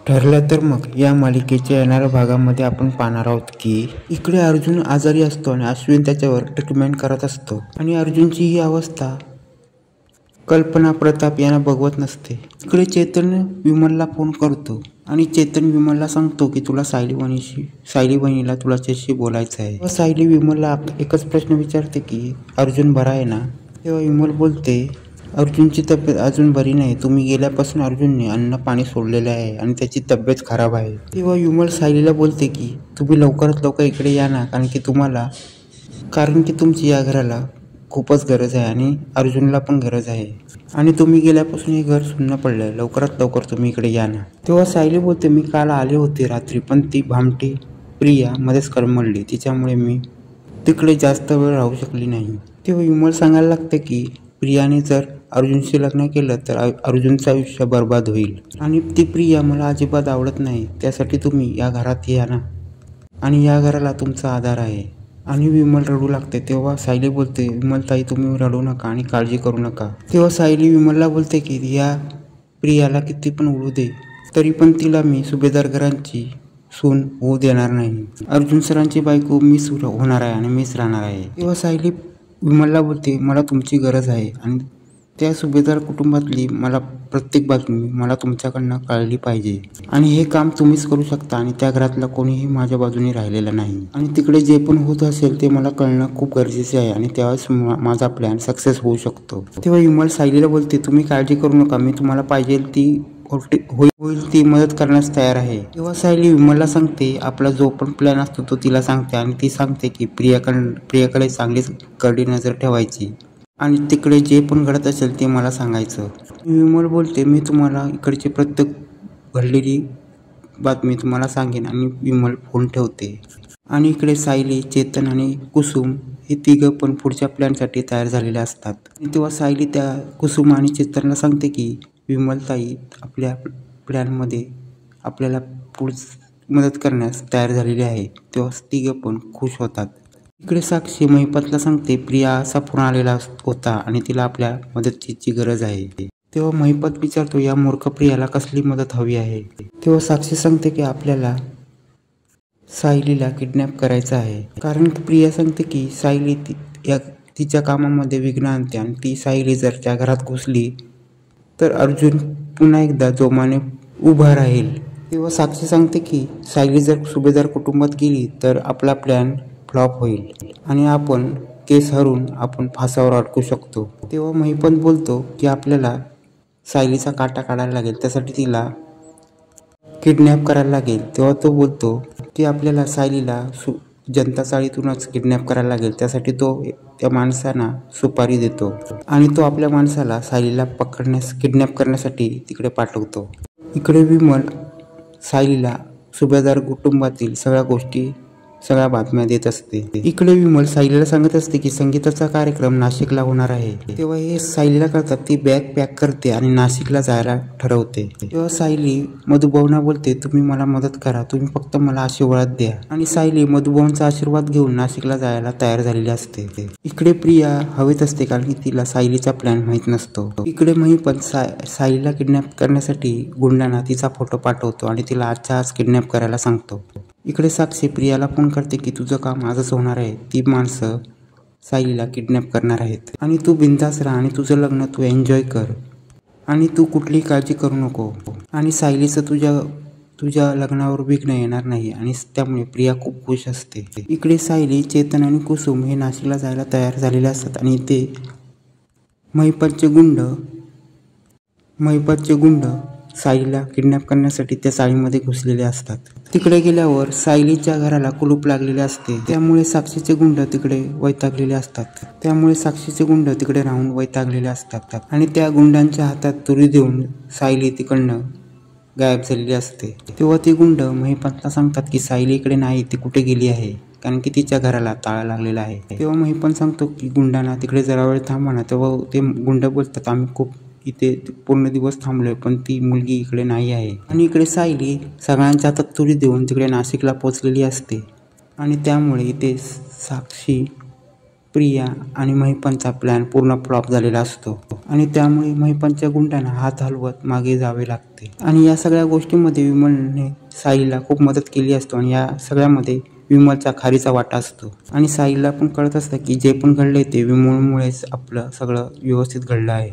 ठरलं तर मग या मालिकेच्या येणाऱ्या भागामध्ये आपण पाहणार आहोत की इकडे अर्जुन आजारी असतो आणि अश्विन त्याच्यावर ट्रीटमेंट करत असतो आणि अर्जुनची ही अवस्था कल्पना प्रताप यांना बघवत नसते। इकडे चेतन विमलला फोन करतो आणि चेतन विमलला सांगतो की तुला सायली बहिणीला तुझ्याशी बोलायचं आहे। तेव्हा सायली विमलला एकच प्रश्न विचारते की अर्जुन बरा आहे ना। तेव्हा विमल बोलते अर्जुनची तब्येत अजून बरी नाही, तुम्ही गेल्यापासून अर्जुनने अन्न पाणी सोडलेले आहे आणि त्याची तब्येत खराब आहे। तेव्हा विमल सायलीला बोलते की तुम्ही लवकरात लवकर इकडे या ना, कारण की तुमची या घराला खूपच गरज आहे आणि अर्जुनला पण गरज आहे आणि तुम्ही गेल्यापासून हे घर सुन्न पडलं आहे, लवकरात लवकर तुम्ही इकडे या ना। तेव्हा सायली बोलते मी काल आले होते रात्री, पण ती भामटी प्रिया मध्येच कळमळली, तिच्यामुळे मी तिकडे जास्त वेळ राहू शकली नाही। तेव्हा विमल सांगायला लागते की प्रियाने जर अर्जुनशी लग्न केलं तर अर्जुनचं आयुष्य बर्बाद होईल आणि ती प्रिया मला अजिबात आवडत नाही, त्यासाठी तुम्ही या घरात या ना आणि या घराला तुमचा आधार आहे। आणि विमल रडू लागते। तेव्हा सायली बोलते विमलताई तुम्ही रडू नका आणि काळजी करू नका। तेव्हा सायली विमलला बोलते की या प्रियाला किती पण उडू दे तरी पण तिला मी सुभेदार घरांची सून होऊ देणार नाही। अर्जुन सरांची बायको मीच होणार आहे आणि मीच राहणार आहे। तेव्हा सायली विमलला बोलते मला तुमची गरज आहे आणि त्या सुभेदार कुटुंबातली मला प्रत्येक बातमी मला तुमच्याकडनं कळली पाहिजे आणि हे काम तुम्हीच करू शकता आणि त्या घरातला कोणीही माझ्या बाजूने राहिलेलं नाही आणि तिकडे जे पण होत असेल ते मला कळणं खूप गरजेचे आहे आणि त्यावेळेस माझा प्लॅन सक्सेस होऊ शकतो। तेव्हा विमल सायलीला बोलते तुम्ही काळजी करू नका, मी तुम्हाला पाहिजे ती होईल ती मदत करण्यास तयार आहे। तेव्हा सायली विमलला सांगते आपला जो पण प्लॅन असतो तो तिला सांगते आणि ती सांगते की प्रियाकडे चांगलीच करडी नजर ठेवायची आणि तिकडे जे पण घडत असेल ते मला सांगायचं। विमल बोलते मी तुम्हाला इकडची प्रत्येक घडलेली बातमी तुम्हाला सांगेन आणि विमल फोन ठेवते आणि इकडे सायली चेतन आणि कुसुम हे तिघं पण पुढच्या प्लॅनसाठी तयार झालेले असतात। तेव्हा सायली त्या कुसुम आणि चेतनला सांगते की विमलताई आपल्या प्लॅनमध्ये आपल्याला मदत करण्यास तयार झालेली आहे। तेव्हा तिघं पण खुश होतात। इकडे साक्षी महिपतला सांगते प्रिया असा फोन आलेला होता आणि तिला आपल्या मदतीची गरज आहे। तेव्हा महिपत विचारतो या मूर्ख प्रियाला कसली मदत हवी आहे। तेव्हा साक्षी सांगते की आपल्याला सायलीला किडनॅप करायचं आहे, कारण प्रिया सांगते की सायली तिच्या कामामध्ये विघ्न आणते आणि ती सायली जर त्या घरात घुसली तर अर्जुन पुन्हा एकदा जोमाने उभा राहील। तेव्हा साक्षी सांगते की सायली जर सुभेदार कुटुंबात गेली तर आपला प्लॅन फ्लॉप होईल आणि आपण केस हरून आपण फासावर अडकू शकतो। तेव्हा महिपत बोलतो की आपल्याला सायलीचा काटा काढायला लागेल, त्यासाठी तिला किडनॅप करायला लागेल। तेव्हा तो बोलतो की आपल्याला सायलीला जनता चाळीतूनच किडनॅप करायला लागेल, त्यासाठी तो त्या माणसांना सुपारी देतो आणि तो आपल्या माणसाला सायलीला किडनॅप करण्यासाठी तिकडे पाठवतो। इकडे विमल सायलीला सुभेदार कुटुंबातील सगळ्या बातम्या देत असते। इकडे विमल सायलीला सांगत असते की संगीताचा कार्यक्रम नाशिकला होणार आहे। तेव्हा हे सायलीला कळतात, ती बॅग पॅक करते आणि नाशिकला जायला ठरवते। तेव्हा सायली मधुभाऊंना बोलते तुम्ही मला मदत करा, तुम्ही फक्त मला आशीर्वाद द्या आणि सायली मधुभाऊंचा आशीर्वाद घेऊन नाशिकला जायला तयार झालेली असते। इकडे प्रिया हवेत असते कारण की तिला सायलीचा प्लॅन माहीत नसतो। इकडे महिपत सायलीला किडनॅप करण्यासाठी गुंडांना तिचा फोटो पाठवतो आणि तिला आजच्या आज किडनॅप करायला सांगतो। इकडे साक्षी प्रियाला फोन करते की तुझं काम आजच होणार आहे, ती माणसं सायलीला किडनॅप करणार आहेत आणि तू बिंदास राहा आणि तुझं लग्न तू एन्जॉय कर आणि तू कुठलीही काळजी करू नको आणि सायलीचं तुझ्या लग्नावर विघ्न येणार नाही आणि त्यामुळे प्रिया खूप खुश असते। इकडे सायली चेतन आणि कुसुम हे नाशिकला जायला तयार झालेले असतात आणि ते महिपतचे गुंड सायलीला किडनॅप करण्यासाठी त्या चाळीमध्ये घुसलेले असतात। तिकडे गेल्यावर सायलीच्या घराला कुलूप लागलेले असते, त्यामुळे साक्षीचे गुंड तिकडे वैतागलेले असतात आणि त्या गुंडांच्या हातात तुरी देऊन सायली तिकडनं गायब झालेली असते। तेव्हा ती गुंड महिपतला सांगतात की सायली इकडे नाही, ती कुठे गेली आहे, कारण की तिच्या घराला ताळा लागलेला आहे। तेव्हा महिपत सांगतो की गुंडांना तिकडे जरा वेळ थांबा ना। तेव्हा ते गुंड बोलतात आम्ही खूप इथे पूर्ण दिवस थांबलोय पण ती मुलगी इकडे नाही आहे आणि इकडे सायली सगळ्यांच्या हातात तुरी देऊन तिकडे नाशिकला पोहोचलेली असते आणि त्यामुळे इथे साक्षी प्रिया आणि महिपनचा प्लॅन पूर्ण फ्लॉप झालेला असतो आणि त्यामुळे महिपनच्या गुंडांना हात हलवत मागे जावे लागते। आणि या सगळ्या गोष्टींमध्ये विमलने साईला खूप मदत केली असतो आणि या सगळ्यामध्ये विमलचा खारीचा वाटा असतो आणि साईला पण कळत असतं की जे पण घडले ते विमलमुळेच आपलं सगळं व्यवस्थित घडलं आहे।